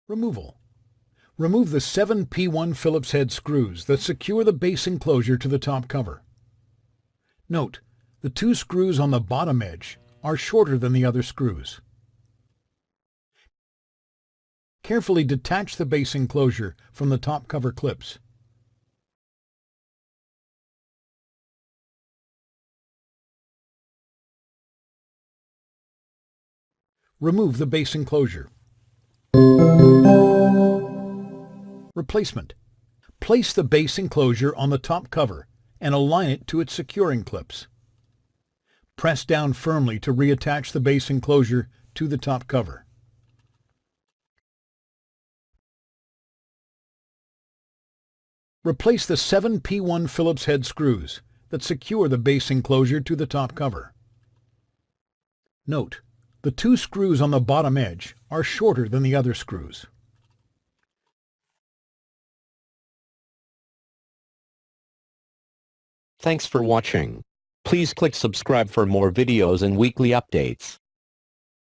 Removal. Remove the 7 P1 Phillips head screws that secure the base enclosure to the top cover. Note, the 2 screws on the bottom edge are shorter than the other screws. Carefully detach the base enclosure from the top cover clips. Remove the base enclosure. Replacement. Place the base enclosure on the top cover and align it to its securing clips. Press down firmly to reattach the base enclosure to the top cover. Replace the 7 P1 Phillips head screws that secure the base enclosure to the top cover. Note, the 2 screws on the bottom edge are shorter than the other screws. Thanks for watching. Please click subscribe for more videos and weekly updates.